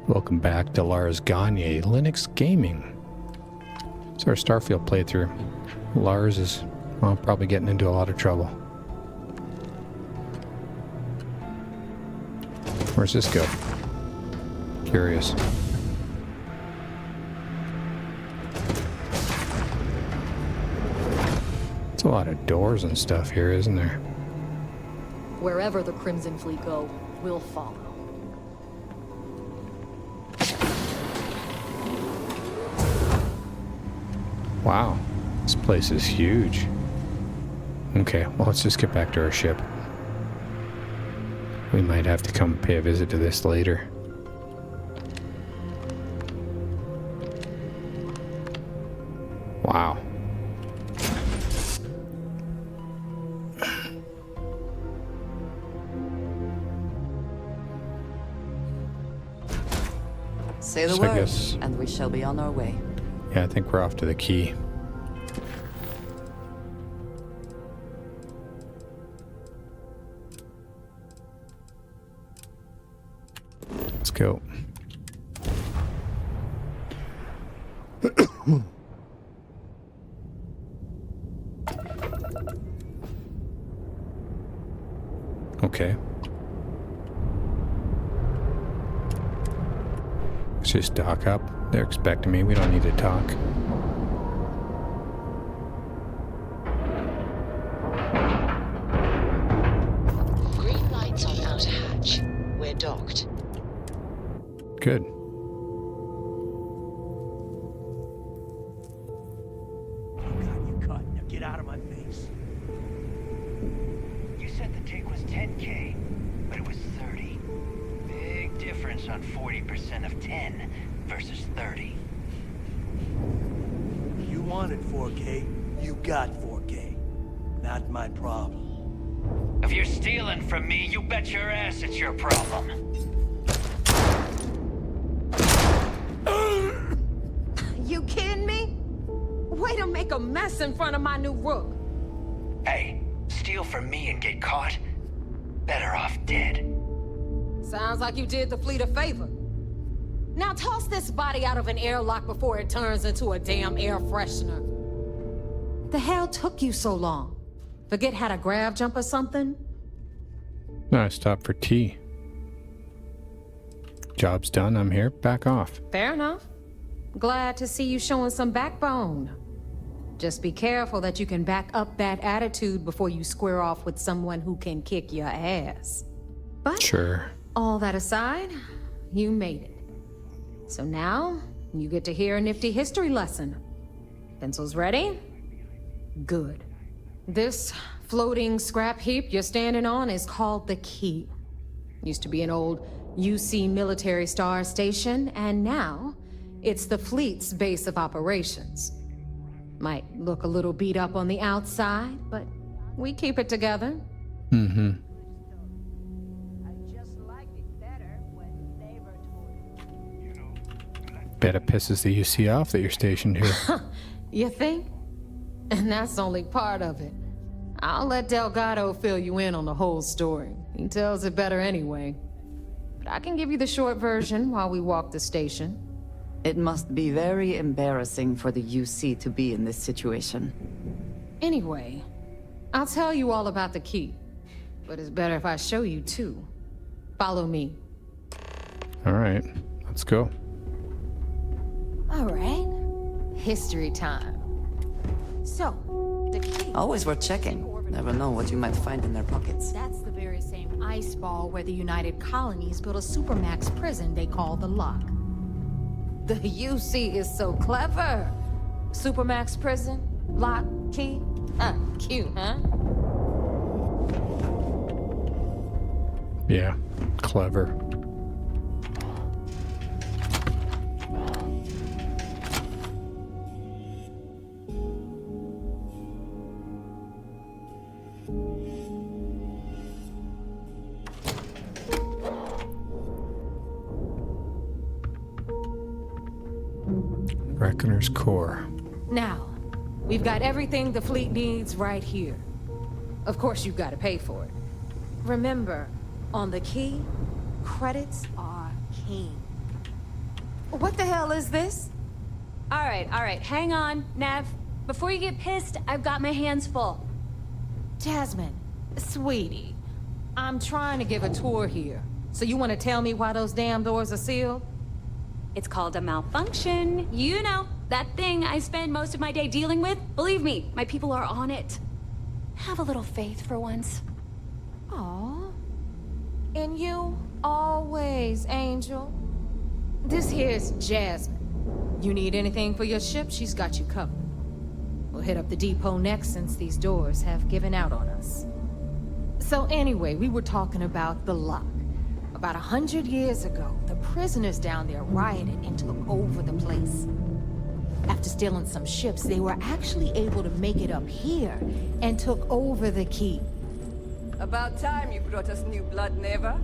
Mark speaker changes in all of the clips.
Speaker 1: Welcome back to Lars Gagner, Linux Gaming. It's our Starfield playthrough. Lars is, well, probably getting into a lot of trouble. Where's this go? Curious. It's a lot of doors and stuff here, isn't there?
Speaker 2: Wherever the Crimson Fleet go, we'll follow.
Speaker 1: Wow, this place is huge. Okay, well, let's just get back to our ship. We might have to come pay a visit to this later. Wow.
Speaker 3: Say the
Speaker 1: So I
Speaker 3: word,
Speaker 1: guess-
Speaker 3: and we shall be on our way.
Speaker 1: Yeah, I think we're off to the key. Let's go. Okay. Let's just dock up. They're expecting me. We don't need to talk.
Speaker 4: Green lights on outer hatch. We're docked.
Speaker 1: Good.
Speaker 5: You cut. Now get out of my face. You said the take was 10K, but it was 30. Big difference on 40% of 10 versus 30. You wanted 4K, you got 4K. Not my problem. If you're stealing from me, you bet your ass it's your problem.
Speaker 2: You kidding me? Way to make a mess in front of my new Rook.
Speaker 5: Hey, steal from me and get caught? Better off dead.
Speaker 2: Sounds like you did the fleet a favor. Now toss this body out of an airlock before it turns into a damn air freshener. The hell took you so long? Forget how to grav jump or something?
Speaker 1: No, I stopped for tea. Job's done. I'm here. Back off.
Speaker 2: Fair enough. Glad to see you showing some backbone. Just be careful that you can back up that attitude before you square off with someone who can kick your ass. But
Speaker 1: Sure.
Speaker 2: all that aside, you made it. So now, you get to hear a nifty history lesson. Pencils ready? Good. This floating scrap heap you're standing on is called the Key. Used to be an old UC military star station, and now it's the fleet's base of operations. Might look a little beat up on the outside, but we keep it together.
Speaker 1: Mm-hmm. Bet it pisses the UC off that you're stationed here.
Speaker 2: You think? And that's only part of it. I'll let Delgado fill you in on the whole story. He tells it better anyway. But I can give you the short version while we walk the station.
Speaker 3: It must be very embarrassing for the UC to be in this situation.
Speaker 2: Anyway, I'll tell you all about the Key. But it's better if I show you too. Follow me.
Speaker 1: All right. Let's go.
Speaker 2: All right. History time. So, the Key...
Speaker 3: Always worth checking. Never know what you might find in their pockets.
Speaker 2: That's the very same ice ball where the United Colonies built a supermax prison they call the Lock. The UC is so clever. Supermax prison, lock, key. Cute, huh?
Speaker 1: Yeah. Clever. Reckoner's core.
Speaker 2: Now, we've got everything the fleet needs right here. Of course, you've got to pay for it. Remember, on the Key, credits are king. What the hell is this?
Speaker 6: All right, hang on, Nev. Before you get pissed, I've got my hands full.
Speaker 2: Jasmine, sweetie, I'm trying to give a tour here. So you want to tell me why those damn doors are sealed?
Speaker 6: It's called a malfunction. You know, that thing I spend most of my day dealing with. Believe me, my people are on it. Have a little faith for once.
Speaker 2: Aw. And you always, Angel. This here's Jasmine. You need anything for your ship, she's got you covered. We'll hit up the depot next since these doors have given out on us. So anyway, we were talking about the lock. About 100 years ago, the prisoners down there rioted and took over the place. After stealing some ships, they were actually able to make it up here and took over the key.
Speaker 7: About time you brought us new blood, Neva.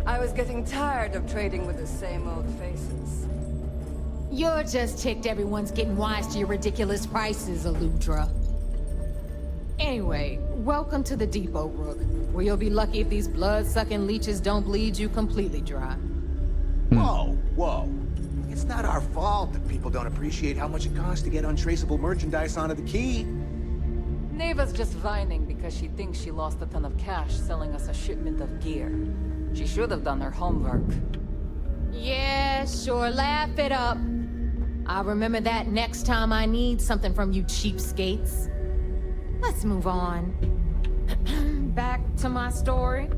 Speaker 7: I was getting tired of trading with the same old faces.
Speaker 2: You're just ticked everyone's getting wise to your ridiculous prices, Aludra. Anyway, welcome to the depot, Rook, where you'll be lucky if these blood-sucking leeches don't bleed you completely dry.
Speaker 8: Whoa, whoa. It's not our fault that people don't appreciate how much it costs to get untraceable merchandise onto the key.
Speaker 7: Neva's just whining because she thinks she lost a ton of cash selling us a shipment of gear. She should have done her homework.
Speaker 2: Yeah, sure, laugh it up. I'll remember that next time I need something from you cheapskates. Let's move on. Back to my story.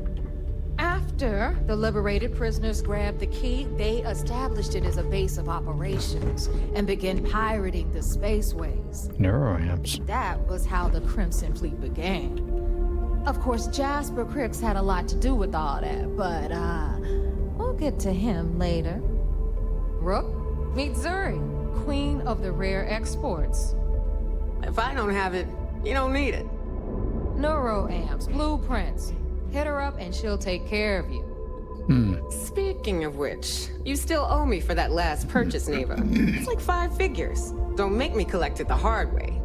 Speaker 2: After the liberated prisoners grabbed the key, they established it as a base of operations and began pirating the spaceways.
Speaker 1: Neuroamps.
Speaker 2: That was how the Crimson Fleet began. Of course, Jasper Cricks had a lot to do with all that, but, we'll get to him later. Rook, meet Zuri, queen of the rare exports.
Speaker 9: If I don't have it, you don't need it.
Speaker 2: Neuroamps, blueprints. Hit her up and she'll take care of you.
Speaker 9: Speaking of which, you still owe me for that last purchase, Neva. It's like 5 figures. Don't make me collect it the hard way.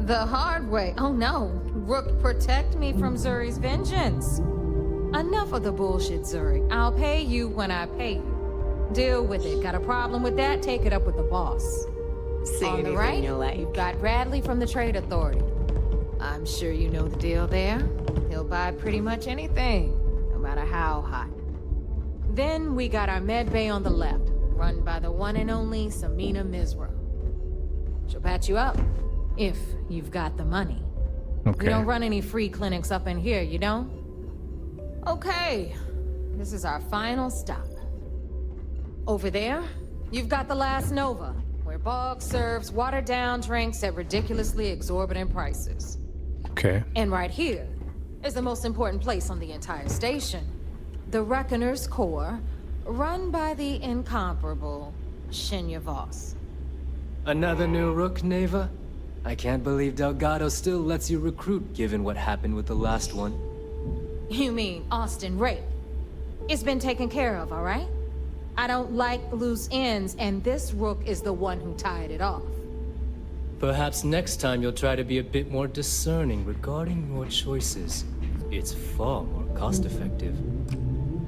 Speaker 2: The hard way? Oh no. Rook, protect me from Zuri's vengeance. Enough of the bullshit, Zuri. I'll pay you when I pay you. Deal with it. Got a problem with that? Take it up with the boss.
Speaker 9: Say
Speaker 2: On the
Speaker 9: anything
Speaker 2: right,
Speaker 9: you like.
Speaker 2: you've got Bradley from the Trade Authority. I'm sure you know the deal there. He'll buy pretty much anything, no matter how hot. Then we got our med bay on the left, run by the one and only Samina Mizra. She'll patch you up, if you've got the money.
Speaker 1: Okay.
Speaker 2: We don't run any free clinics up in here, you don't? Okay, this is our final stop. Over there, you've got the Last Nova, where Bog serves watered-down drinks at ridiculously exorbitant prices.
Speaker 1: Okay.
Speaker 2: And right here is the most important place on the entire station. The Reckoner's Core, run by the incomparable Shinya Voss.
Speaker 10: Another new Rook, Neva? I can't believe Delgado still lets you recruit given what happened with the last one.
Speaker 2: You mean Austin Rape? It's been taken care of, all right? I don't like loose ends, and this Rook is the one who tied it off.
Speaker 10: Perhaps next time you'll try to be a bit more discerning regarding your choices. It's far more cost-effective.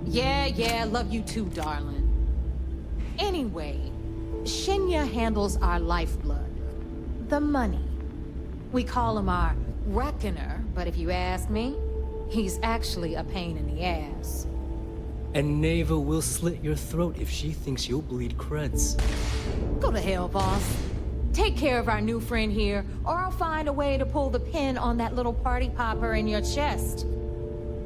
Speaker 2: Yeah, love you too, darling. Anyway, Shinya handles our lifeblood. The money. We call him our Reckoner, but if you ask me, he's actually a pain in the ass.
Speaker 10: And Neva will slit your throat if she thinks you'll bleed creds.
Speaker 2: Go to hell, boss. Take care of our new friend here, or I'll find a way to pull the pin on that little party popper in your chest.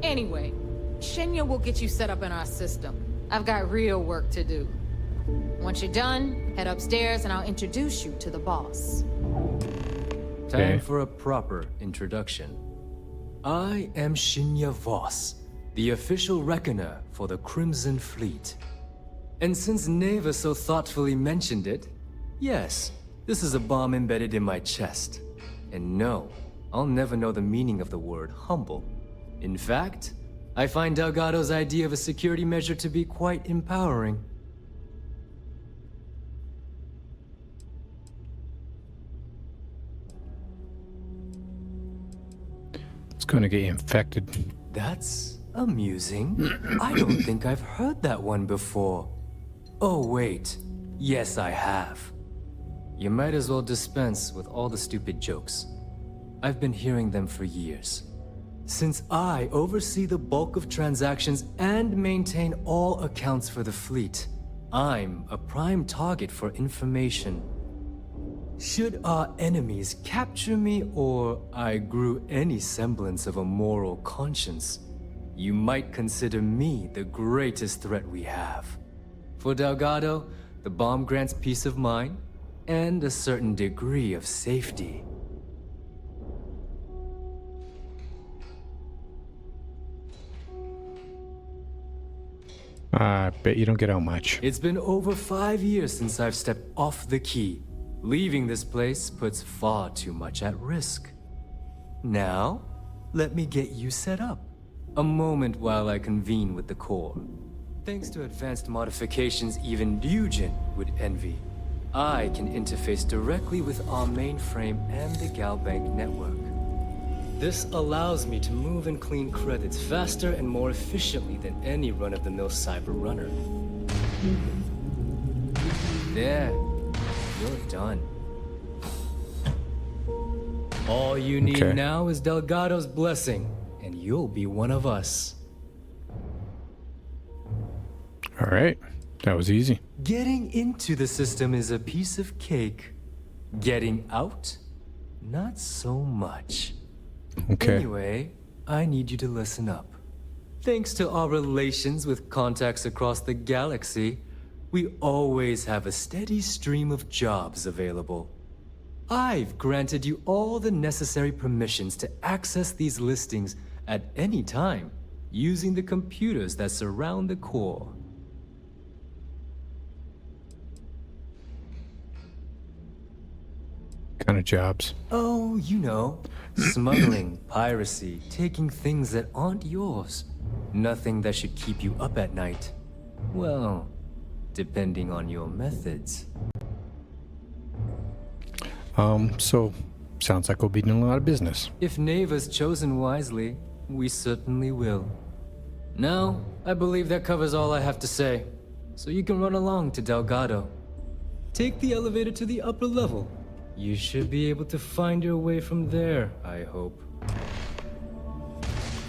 Speaker 2: Anyway, Shinya will get you set up in our system. I've got real work to do. Once you're done, head upstairs and I'll introduce you to the boss.
Speaker 10: Time for a proper introduction. I am Shinya Voss, the official reckoner for the Crimson Fleet. And since Neva so thoughtfully mentioned it, yes, this is a bomb embedded in my chest. And no, I'll never know the meaning of the word humble. In fact, I find Delgado's idea of a security measure to be quite empowering.
Speaker 1: It's going to get you infected.
Speaker 10: That's amusing. I don't think I've heard that one before. Oh, wait. Yes, I have. You might as well dispense with all the stupid jokes. I've been hearing them for years. Since I oversee the bulk of transactions and maintain all accounts for the fleet, I'm a prime target for information. Should our enemies capture me or I grew any semblance of a moral conscience, you might consider me the greatest threat we have. For Delgado, the bomb grants peace of mind and a certain degree of safety.
Speaker 1: I bet you don't get out much.
Speaker 10: It's been over 5 years since I've stepped off the key. Leaving this place puts far too much at risk. Now, let me get you set up. A moment while I convene with the core. Thanks to advanced modifications even Ryujin would envy, I can interface directly with our mainframe and the Galbank network. This allows me to move and clean credits faster and more efficiently than any run-of-the-mill cyber runner. There, you're done. All you need now is Delgado's blessing, and you'll be one of us.
Speaker 1: All right, that was easy.
Speaker 10: Getting into the system is a piece of cake. Getting out? Not so much.
Speaker 1: Okay.
Speaker 10: Anyway, I need you to listen up. Thanks to our relations with contacts across the galaxy, we always have a steady stream of jobs available. I've granted you all the necessary permissions to access these listings at any time, using the computers that surround the core.
Speaker 1: Kind of jobs?
Speaker 10: Oh, you know, smuggling, piracy, taking things that aren't yours. Nothing that should keep you up at night. Well, depending on your methods.
Speaker 1: So, sounds like we'll be doing a lot of business.
Speaker 10: If Neva's chosen wisely, we certainly will. Now, I believe that covers all I have to say. So you can run along to Delgado. Take the elevator to the upper level. You should be able to find your way from there, I hope.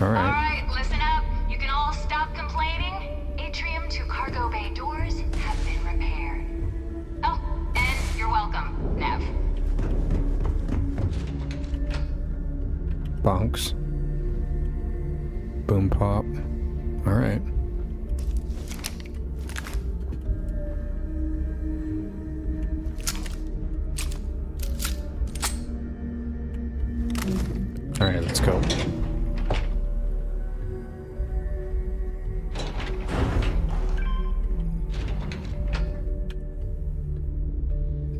Speaker 1: All right.
Speaker 11: Alright, listen up. You can all stop complaining. Atrium to cargo bay doors have been repaired. Oh, and you're welcome, Nev.
Speaker 1: Bonks. Boom pop. All right. All right, let's go.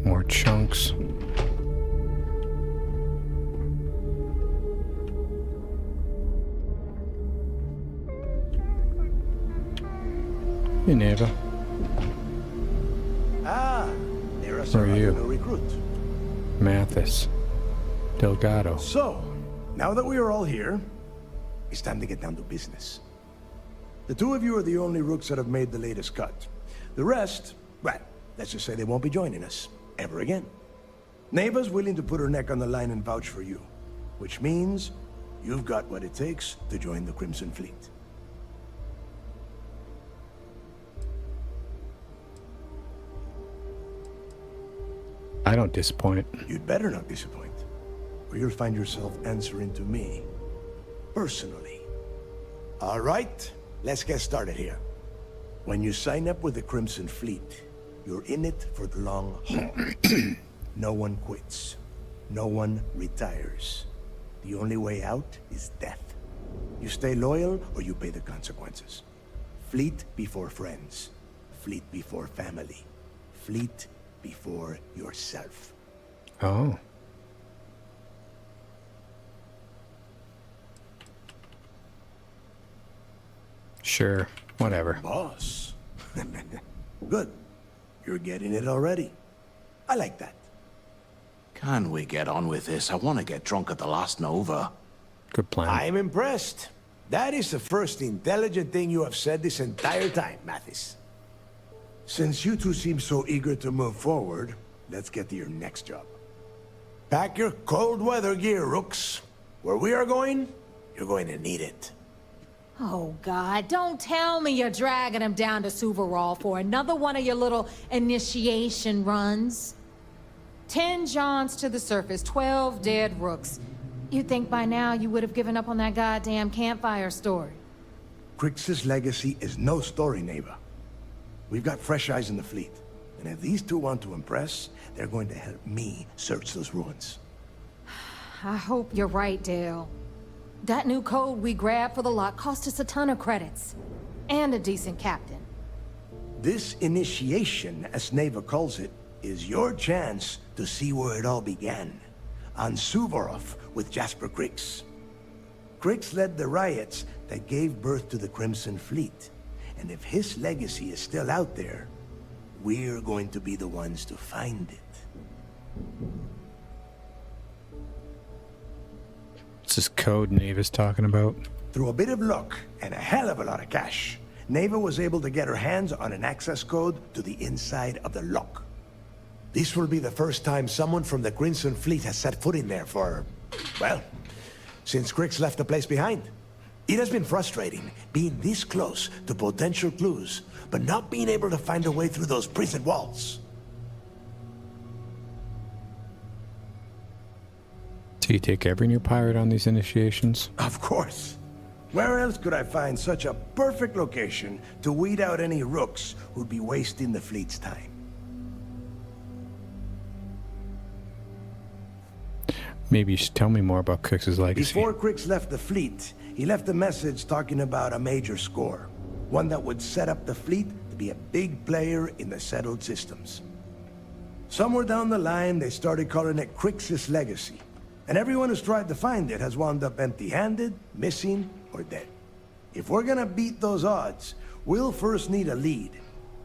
Speaker 1: More chunks. Hey, Neva.
Speaker 8: Ah, there's
Speaker 1: Who are you?
Speaker 8: new recruit.
Speaker 1: Mathis. Delgado.
Speaker 8: So, now that we are all here, it's time to get down to business. The two of you are the only Rooks that have made the latest cut. The rest, well, let's just say they won't be joining us ever again. Neva's willing to put her neck on the line and vouch for you, which means you've got what it takes to join the Crimson Fleet.
Speaker 1: I don't disappoint.
Speaker 8: You'd better not disappoint, or you'll find yourself answering to me, personally. All right, let's get started here. When you sign up with the Crimson Fleet, you're in it for the long haul. No one quits. No one retires. The only way out is death. You stay loyal or you pay the consequences. Fleet before friends. Fleet before family. Fleet before yourself.
Speaker 1: Oh. Sure, whatever.
Speaker 8: Boss. Good. You're getting it already. I like that.
Speaker 12: Can we get on with this? I want to get drunk at the last Nova.
Speaker 1: Good plan.
Speaker 8: I'm impressed. That is the first intelligent thing you have said this entire time, Mathis. Since you two seem so eager to move forward, let's get to your next job. Pack your cold weather gear, Rooks. Where we are going, you're going to need it.
Speaker 2: Oh, God, don't tell me you're dragging him down to Suvorov for another one of your little initiation runs. 10 Johns to the surface, 12 dead Rooks. You'd think by now you would have given up on that goddamn campfire story.
Speaker 8: Crix's legacy is no story, Neva. We've got fresh eyes in the fleet. And if these two want to impress, they're going to help me search those ruins.
Speaker 2: I hope you're right, Dale. That new code we grabbed for the lock cost us a ton of credits. And a decent captain.
Speaker 8: This initiation, as Neva calls it, is your chance to see where it all began. On Suvorov with Jasper Crix. Crix led the riots that gave birth to the Crimson Fleet. And if his legacy is still out there, we're going to be the ones to find it.
Speaker 1: What's this code Neva's talking about?
Speaker 8: Through a bit of luck and a hell of a lot of cash, Neva was able to get her hands on an access code to the inside of the lock. This will be the first time someone from the Crimson Fleet has set foot in there for, well, since Crix left the place behind. It has been frustrating being this close to potential clues, but not being able to find a way through those prison walls.
Speaker 1: So you take every new pirate on these initiations?
Speaker 8: Of course. Where else could I find such a perfect location to weed out any rooks who'd be wasting the fleet's time?
Speaker 1: Maybe you should tell me more about Crix's legacy.
Speaker 8: Before Crix left the fleet, he left a message talking about a major score. One that would set up the fleet to be a big player in the settled systems. Somewhere down the line, they started calling it Crix's legacy. And everyone who's tried to find it has wound up empty-handed, missing, or dead. If we're gonna beat those odds, we'll first need a lead.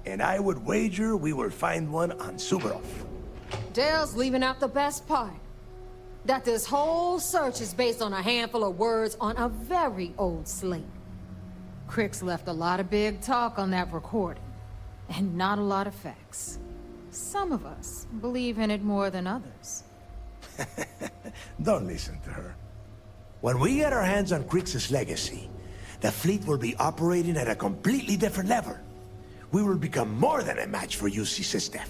Speaker 8: And I would wager we will find one on Suvorov.
Speaker 2: Dale's leaving out the best part. That this whole search is based on a handful of words on a very old slate. Crix left a lot of big talk on that recording, and not a lot of facts. Some of us believe in it more than others.
Speaker 8: Don't listen to her. When we get our hands on Crix's legacy, the fleet will be operating at a completely different level. We will become more than a match for UC Systef.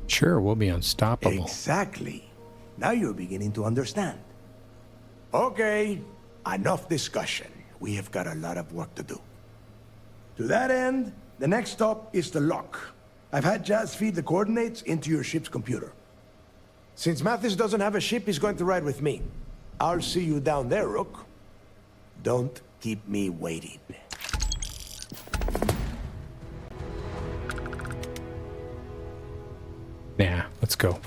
Speaker 1: Sure, we'll be unstoppable.
Speaker 8: Exactly. Now you're beginning to understand. Okay, enough discussion. We have got a lot of work to do. To that end, the next stop is the lock. I've had Jazz feed the coordinates into your ship's computer. Since Mathis doesn't have a ship, he's going to ride with me. I'll see you down there, Rook. Don't keep me waiting.
Speaker 1: Nah, let's go.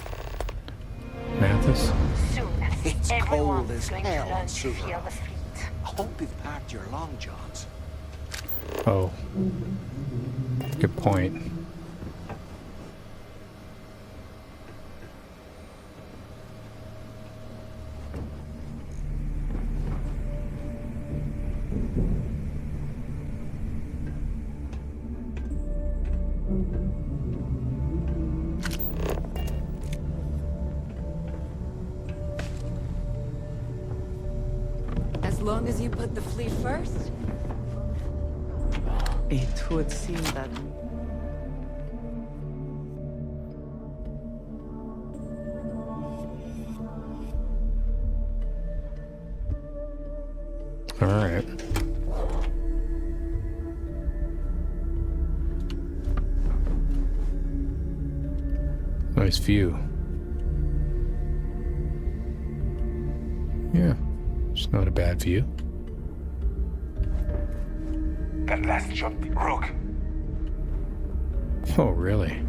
Speaker 1: Mathis?
Speaker 11: Soon,
Speaker 12: It's
Speaker 11: everyone
Speaker 12: cold
Speaker 11: is
Speaker 12: as
Speaker 11: going to
Speaker 12: hell
Speaker 11: learn
Speaker 12: on
Speaker 11: to feel
Speaker 12: Suvorov.
Speaker 11: the fleet.
Speaker 12: I hope you've packed your long johns.
Speaker 1: Oh. Good point.
Speaker 7: As long as you put the fleet first.
Speaker 3: It would seem that...
Speaker 1: All right. Nice view. Yeah, it's not a bad view.
Speaker 13: That last shot, Rook.
Speaker 1: Oh, really?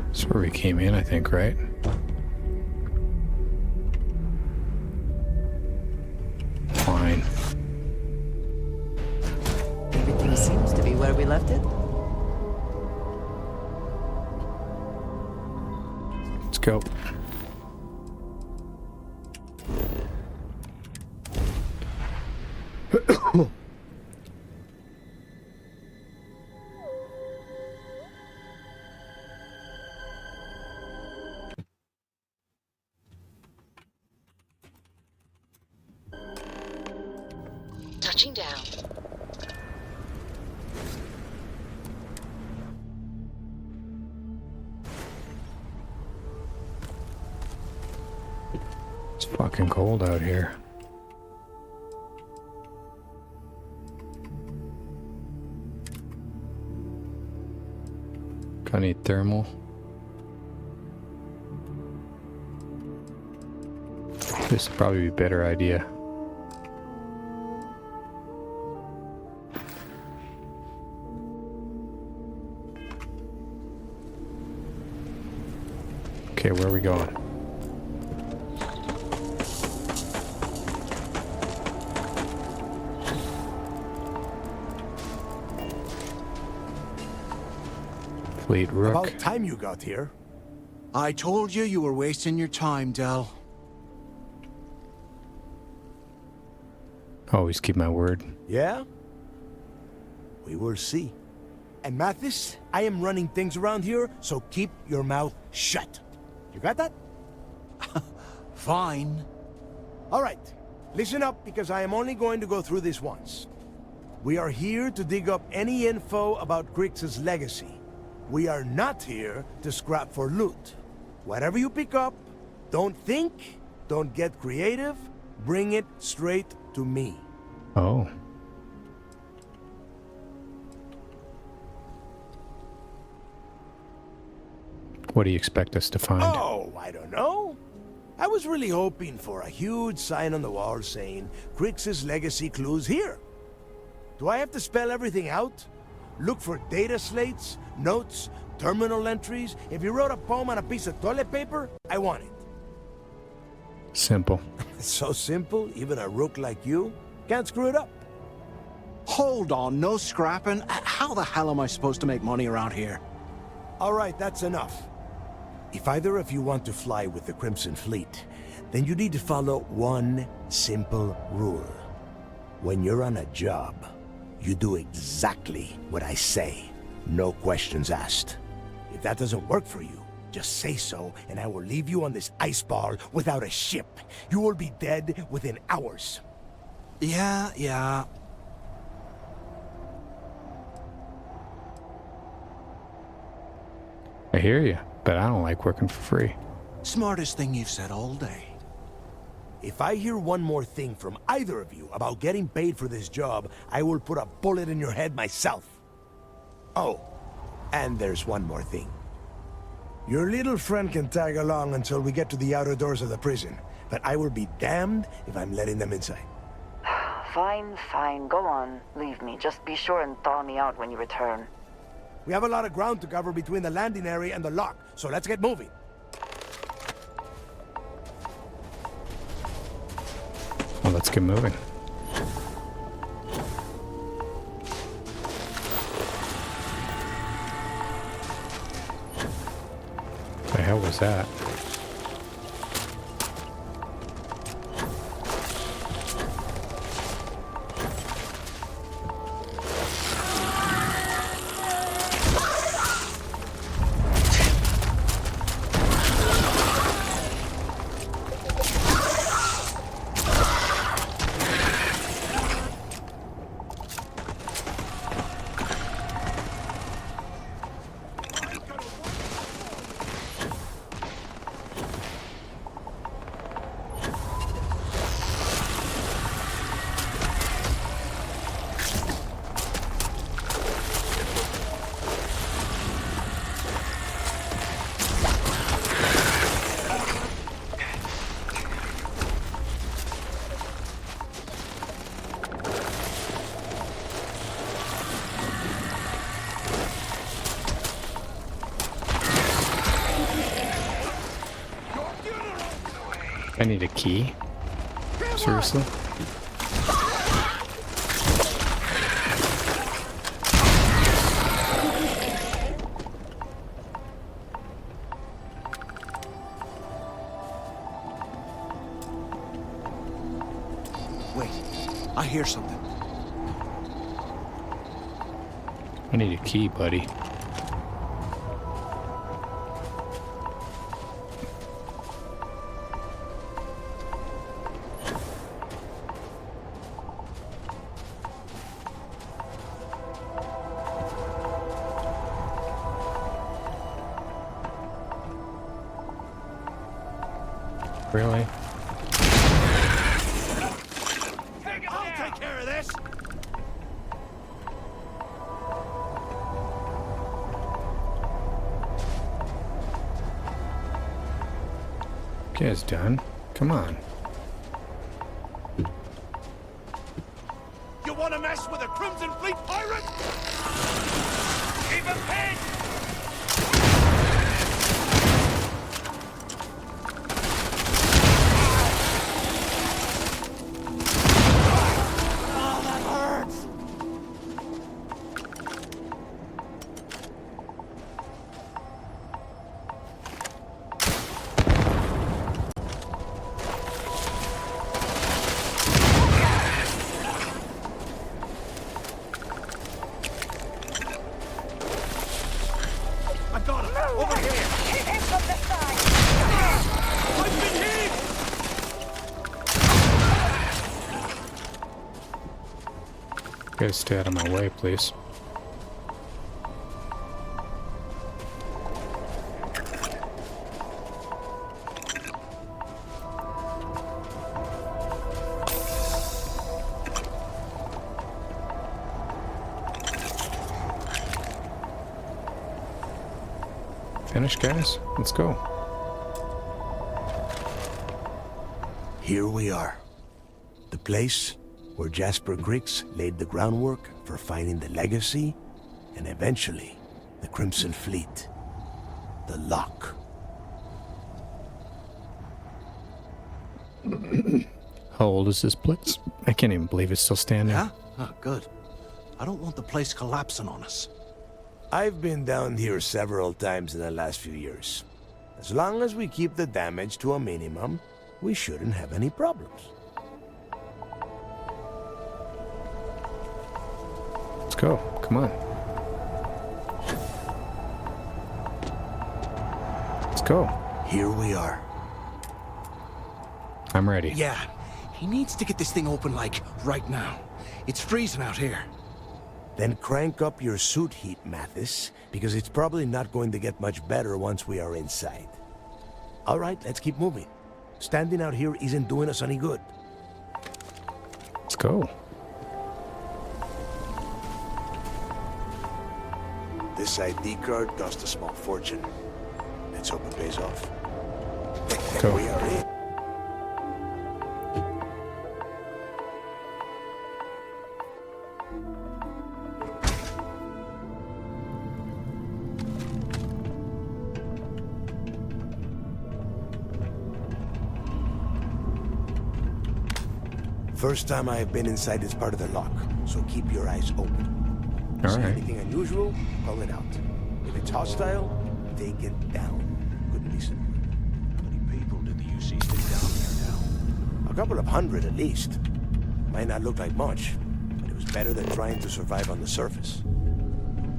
Speaker 1: That's where we came in, I think, right? Fine.
Speaker 3: Everything seems to be where we left it.
Speaker 1: Go.
Speaker 4: Touching down.
Speaker 1: It's fucking cold out here. Got any thermal? This would probably be a better idea. Okay, where are we going? Fleet Rook.
Speaker 8: About time you got here.
Speaker 12: I told you you were wasting your time, Del.
Speaker 1: Always keep my word.
Speaker 8: Yeah? We will see. And Mathis, I am running things around here, so keep your mouth shut. You got that?
Speaker 12: Fine.
Speaker 8: All right. Listen up, because I am only going to go through this once. We are here to dig up any info about Grix's legacy. We are not here to scrap for loot. Whatever you pick up, don't think, don't get creative, bring it straight to me.
Speaker 1: Oh. What do you expect us to find?
Speaker 8: Oh, I don't know. I was really hoping for a huge sign on the wall saying, Grix's legacy clues here. Do I have to spell everything out? Look for data slates, notes, terminal entries? If you wrote a poem on a piece of toilet paper, I want it.
Speaker 1: Simple.
Speaker 8: So simple, even a rook like you can't screw it up.
Speaker 12: Hold on, no scrapping. How the hell am I supposed to make money around here?
Speaker 8: All right, that's enough. If either of you want to fly with the Crimson Fleet, then you need to follow one simple rule. When you're on a job, you do exactly what I say. No questions asked. If that doesn't work for you, just say so, and I will leave you on this ice ball without a ship. You will be dead within hours.
Speaker 12: Yeah.
Speaker 1: I hear you, but I don't like working for free.
Speaker 12: Smartest thing you've said all day.
Speaker 8: If I hear one more thing from either of you about getting paid for this job, I will put a bullet in your head myself. Oh, and there's one more thing. Your little friend can tag along until we get to the outer doors of the prison, but I will be damned if I'm letting them inside.
Speaker 3: Fine, go on. Leave me. Just be sure and thaw me out when you return.
Speaker 8: We have a lot of ground to cover between the landing area and the lock, so let's get moving.
Speaker 1: Well, let's get moving. The hell was that? I need a key. Seriously?
Speaker 12: I hear something.
Speaker 1: I need a key, buddy. Really?
Speaker 8: I'll take care of this.
Speaker 1: Okay, it's done. Come on.
Speaker 8: You want to mess with a Crimson Fleet pirate? Keep him pinned! Oh, that hurts! I got him! Over here!
Speaker 3: Hit him from the side!
Speaker 8: I've been hit!
Speaker 1: You guys stay out of my way, please. Finished, guys? Let's go.
Speaker 8: Here we are. The place where Jasper Griggs laid the groundwork for finding the legacy and eventually the Crimson Fleet. The lock.
Speaker 1: How old is this place? I can't even believe it's still standing.
Speaker 12: Yeah? Oh, good. I don't want the place collapsing on us.
Speaker 8: I've been down here several times in the last few years. As long as we keep the damage to a minimum, we shouldn't have any problems.
Speaker 1: Let's go. Come on. Let's go.
Speaker 8: Here we are.
Speaker 1: I'm ready.
Speaker 12: Yeah, he needs to get this thing open, like, right now. It's freezing out here.
Speaker 8: Then crank up your suit heat, Mathis, because it's probably not going to get much better once we are inside. All right, let's keep moving. Standing out here isn't doing us any good.
Speaker 1: Let's go.
Speaker 8: This ID card cost a small fortune. Let's hope it pays off.
Speaker 1: Go.
Speaker 8: We are in. First time I have been inside this part of the lock, so keep your eyes open.
Speaker 1: All
Speaker 8: See
Speaker 1: right.
Speaker 8: anything unusual, call it out. If it's hostile, take it down. Couldn't be simpler.
Speaker 12: How many people did the UC stick down here now?
Speaker 8: A couple of hundred at least. Might not look like much, but it was better than trying to survive on the surface.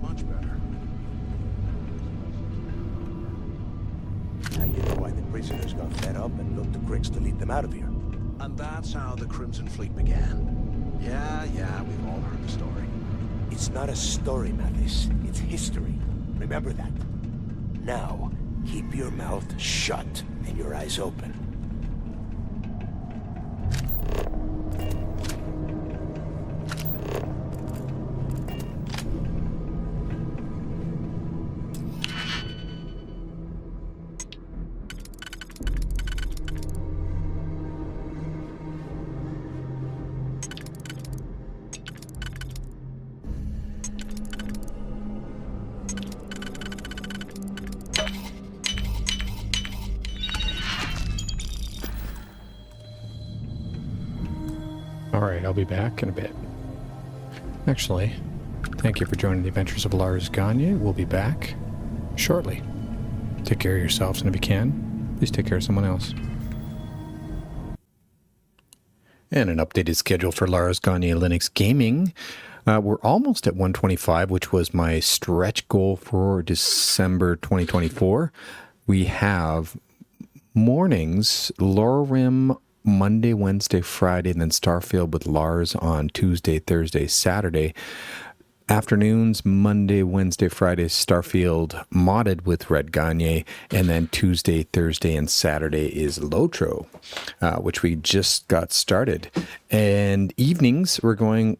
Speaker 12: Much better.
Speaker 8: Now you know why the prisoners got fed up and looked to Griggs to lead them out of here.
Speaker 12: And that's how the Crimson Fleet began. Yeah, we've all heard the story.
Speaker 8: It's not a story, Mathis. It's history. Remember that. Now, keep your mouth shut and your eyes open.
Speaker 1: Alright, I'll be back in a bit. Actually, thank you for joining the adventures of Lars Gagner. We'll be back shortly. Take care of yourselves, and if you can, please take care of someone else. And an updated schedule for Lars Gagner Linux Gaming. We're almost at 125, which was my stretch goal for December 2024. We have mornings, Lorim Monday, Wednesday, Friday, and then Starfield with Lars on Tuesday, Thursday, Saturday. Afternoons, Monday, Wednesday, Friday, Starfield modded with Red Gagne, and then Tuesday, Thursday, and Saturday is Lotro, which we just got started. And evenings, we're going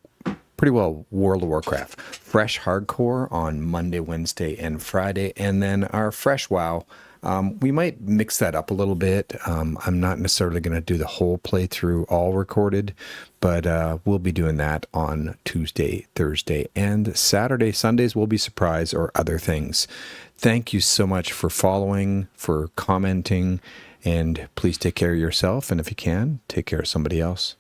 Speaker 1: pretty well World of Warcraft. Fresh Hardcore on Monday, Wednesday, and Friday, and then our Fresh WoW. We might mix that up a little bit. I'm not necessarily going to do the whole playthrough all recorded, but we'll be doing that on Tuesday, Thursday, and Saturday. Sundays will be surprise or other things. Thank you so much for following, for commenting, and please take care of yourself. And if you can, take care of somebody else.